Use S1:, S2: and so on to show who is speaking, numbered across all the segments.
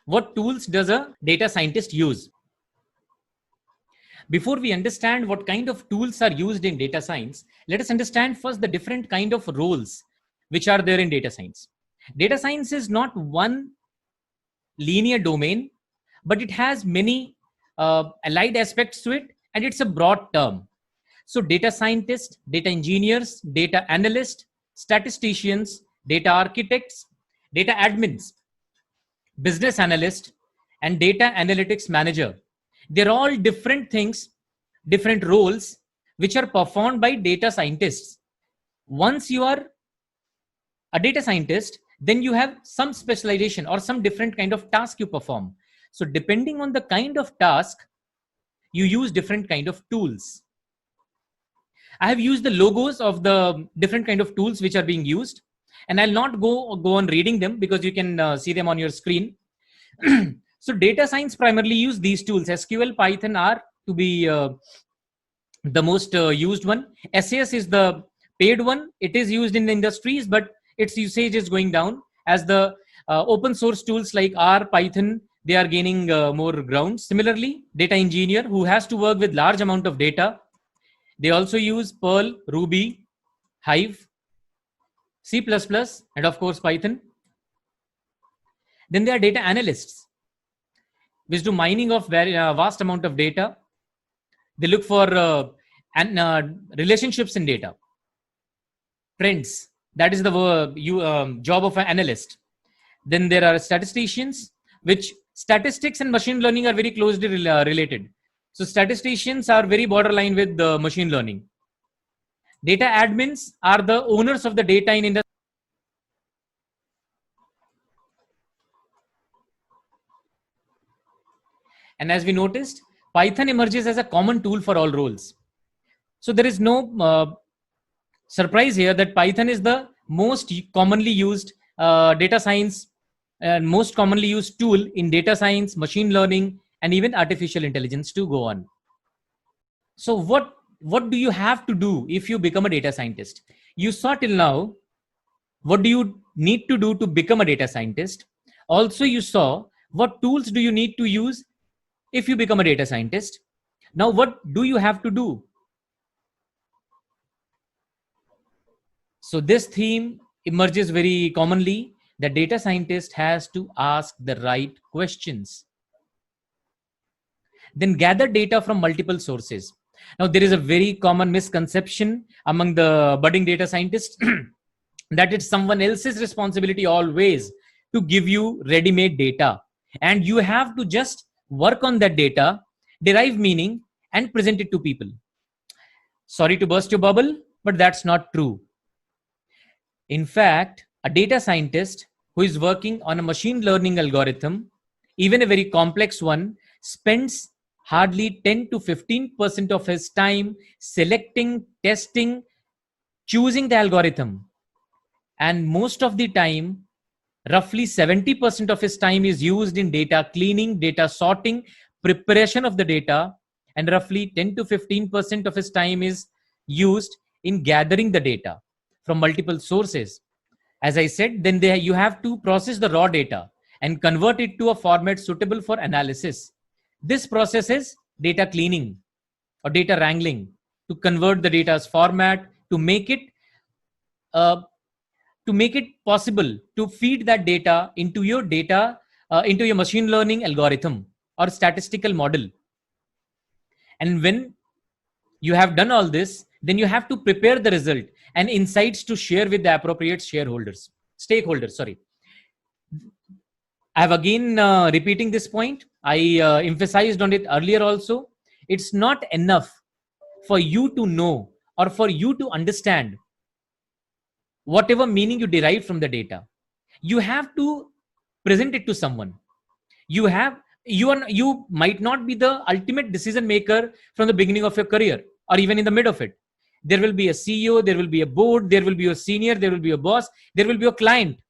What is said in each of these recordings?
S1: What tools does a data scientist use? Before we understand what kind of tools are used in data science, let us understand first the different kind of roles which are there in data science. Data science is not one linear domain, but it has many allied aspects to it, and it's a broad term. So data scientists, data engineers, data analysts, statisticians, data architects, data admins, business analyst, and data analytics manager. They're all different things, different roles, which are performed by data scientists. Once you are a data scientist, then you have some specialization or some different kind of task you perform. So depending on the kind of task, you use different kind of tools. I have used the logos of the different kind of tools which are being used, and I'll not go on reading them because you can see them on your screen. So data science primarily use these tools. SQL, Python are to be the most used one. SAS is the paid one. It is used in the industries, but its usage is going down as the open source tools like R, Python, they are gaining more ground. Similarly, data engineer who has to work with large amount of data, they also use Perl, Ruby, Hive, C++, and of course Python. Then there are data analysts, which do mining of very vast amount of data. They look for relationships in data, trends. That is the job of an analyst. Then there are statisticians, which statistics and machine learning are very closely related. So statisticians are very borderline with the machine learning. Data admins are the owners of the data in industry. And as we noticed, Python emerges as a common tool for all roles. So there is no surprise here that Python is the most commonly used data science and most commonly used tool in data science, machine learning, and even artificial intelligence to go on. So what do you have to do if you become a data scientist? You saw till now what do you need to do to become a data scientist. Also, you saw what tools do you need to use if you become a data scientist. Now, what do you have to do? So this theme emerges very commonly. The data scientist has to ask the right questions. Then gather data from multiple sources. Now, there is a very common misconception among the budding data scientists that it's someone else's responsibility always to give you ready-made data. And you have to just work on that data, derive meaning, and present it to people. Sorry to burst your bubble, but that's not true. In fact, a data scientist who is working on a machine learning algorithm, even a very complex one, spends hardly 10 to 15% of his time selecting, testing, choosing the algorithm. And most of the time, roughly 70% of his time is used in data cleaning, data sorting, preparation of the data, and roughly 10 to 15% of his time is used in gathering the data from multiple sources. As I said, then you have to process the raw data and convert it to a format suitable for analysis. This process is data cleaning or data wrangling, to convert the data's format, to make it possible to feed that data into your machine learning algorithm or statistical model. And when you have done all this, then you have to prepare the result and insights to share with the appropriate stakeholders. Sorry. I have again repeating this point. I emphasized on it earlier also. It's not enough for you to know or for you to understand whatever meaning you derive from the data. You have to present it to someone. You might not be the ultimate decision maker from the beginning of your career or even in the mid of it. There will be a CEO, there will be a board, there will be a senior, there will be a boss, there will be a client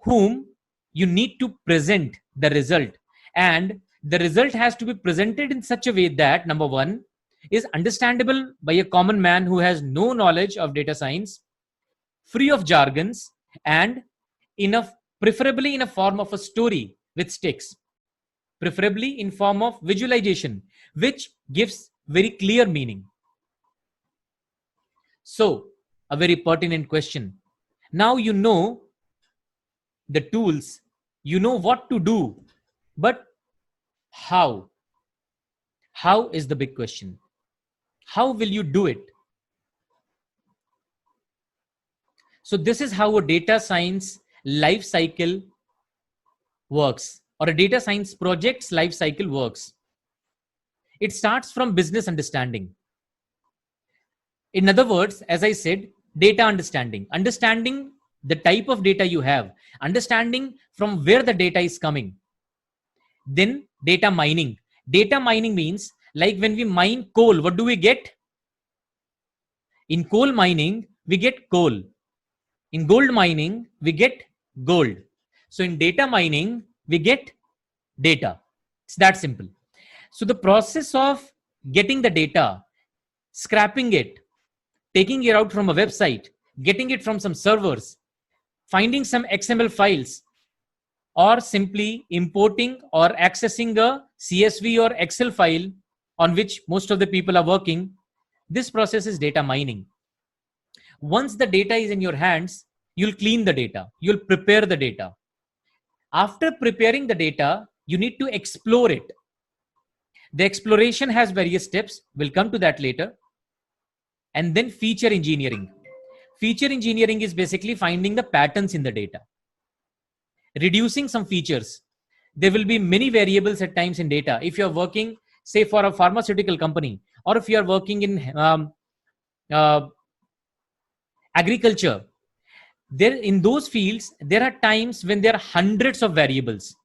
S1: whom you need to present the result. And the result has to be presented in such a way that, number one, is understandable by a common man who has no knowledge of data science, free of jargons, and preferably in a form of a story with sticks, preferably in form of visualization, which gives very clear meaning. So, a very pertinent question. Now you know the tools, you know what to do, but how? How is the big question. How will you do it? So this is how a data science life cycle works, or a data science project's life cycle works. It starts from business understanding. In other words, as I said, data understanding the type of data you have, understanding from where the data is coming. Then data mining. Data mining means, like when we mine coal, what do we get? In coal mining, we get coal. In gold mining, we get gold. So in data mining, we get data. It's that simple. So the process of getting the data, scrapping it, taking it out from a website, getting it from some servers, finding some XML files, or simply importing or accessing a CSV or Excel file on which most of the people are working, this process is data mining. Once the data is in your hands, you'll clean the data, you'll prepare the data. After preparing the data, you need to explore it. The exploration has various steps. We'll come to that later. And then feature engineering. Feature engineering is basically finding the patterns in the data, reducing some features. There will be many variables at times in data. If you're working, say, for a pharmaceutical company, or if you're working in agriculture, there in those fields, there are times when there are hundreds of variables.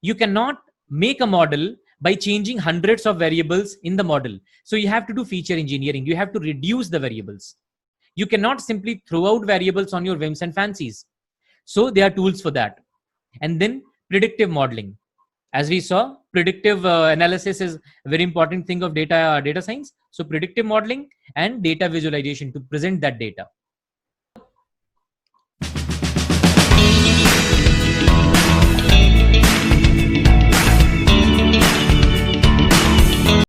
S1: You cannot make a model by changing hundreds of variables in the model. So you have to do feature engineering. You have to reduce the variables. You cannot simply throw out variables on your whims and fancies. So there are tools for that. And then predictive modeling. As we saw, predictive analysis is a very important thing of data science. So predictive modeling and data visualization to present that data.